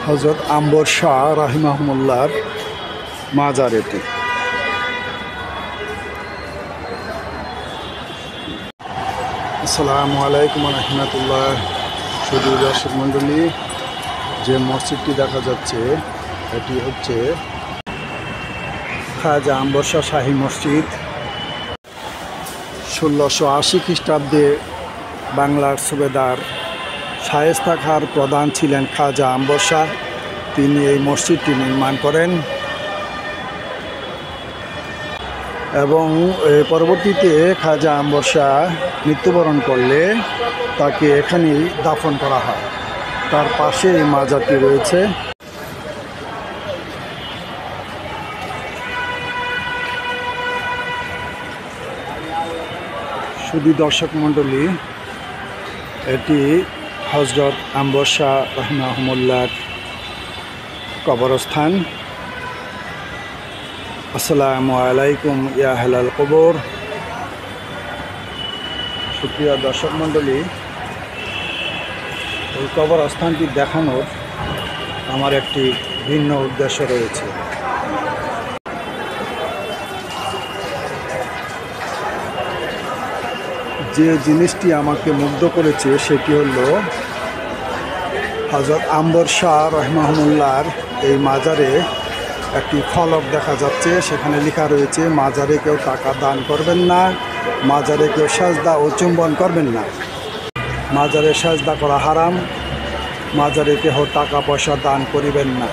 হযরত আম্বর শাহ রাহিমাহুল্লাহর মাজার এটি। আসসালামু আলাইকুম ওয়া রাহমাতুল্লাহ। শুধু দর্শক মণ্ডলী, যে মসজিদটি দেখা যাচ্ছে এটি হচ্ছে খাজা আম্বর শাহ শাহী মসজিদ। 1680 খ্রিস্টাব্দে বাংলার সুবেদার শায়েস্তা খাঁর প্রধান ছিলেন খাজা আম্বর শাহ। তিনি এই মসজিদটি নির্মাণ করেন এবং পরবর্তীতে খাজা আম্বর শাহ মৃত্যুবরণ করলে তাকে এখানেই দাফন করা হয়। তার পাশে এই মাজারটি রয়েছে। শুধু দর্শক মণ্ডলী, এটি হযরত আম্বর শাহ রাহিমাহুল্লাহর কবরস্থান। আসসালামু আলাইকুম ইয়া আহলাল কবর। সুপ্রিয় দর্শক মণ্ডলী, এই কবরস্থানটি দেখানোর আমার একটি ভিন্ন উদ্দেশ্য রয়েছে। যে জিনিসটি আমাকে মুগ্ধ করেছে সেটি হলো হযরত আম্বর শাহ রাহিমাহুল্লাহর এই মাজারে একটি ফলক দেখা যাচ্ছে। সেখানে লেখা রয়েছে, মাজারে কেউ টাকা দান করবেন না, মাজারে কেউ সাজদা ও চুম্বন করবেন না, মাজারে সাজদা করা হারাম, মাজারে কেহ টাকা পয়সা দান করিবেন না,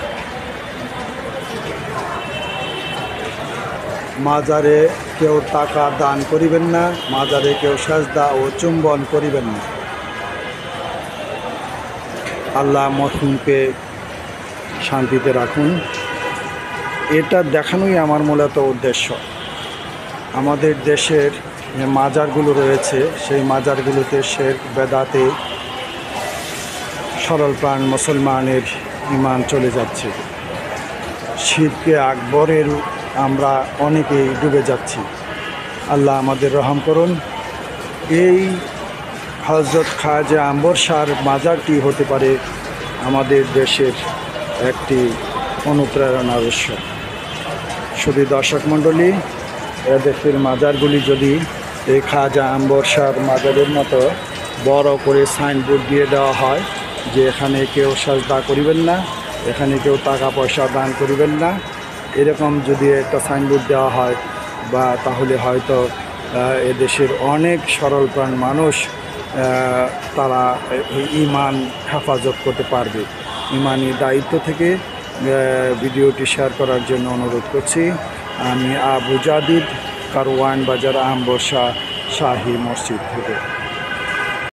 মাজারে কেউ টাকা দান করিবেন না, মাজারে কেউ সাজদা ও চুম্বন করিবেন না। আল্লাহ মরহুমকে শান্তিতে রাখুন। এটা দেখানোই আমার মূলত উদ্দেশ্য। আমাদের দেশের যে মাজারগুলো রয়েছে সেই মাজারগুলোতে শিরক বেদাতে সরল প্রাণ মুসলমানের ঈমান চলে যাচ্ছে। শিরকে আকবরের আমরা অনেকেই ডুবে যাচ্ছি। আল্লাহ আমাদের রহম করুন। এই হযরত খাজা আম্বর শাহর মাজারটি হতে পারে আমাদের দেশের একটি অনুপ্রেরণার উৎস। শুধু দর্শক মণ্ডলী, এদেশের মাজারগুলি যদি এই খাজা আম্বর শাহর মাজারের মতো বড় করে সাইনবোর্ড দিয়ে দেওয়া হয় যে এখানে কেউ সাজদা করিবেন না, এখানে কেউ টাকা পয়সা দান করিবেন না, এরকম যদি একটা সাইনবোর্ড দেওয়া হয় বা তাহলে হয়তো এদেশের অনেক সরল প্রাণ মানুষ তারা ঈমান হেফাজত করতে পারবে। ঈমানি দায়িত্ব থেকে ভিডিওটি শেয়ার করার জন্য অনুরোধ করছি। আমি আবু জাদিদ, কারওয়ান বাজার আম্বর শাহ শাহী মসজিদ থেকে।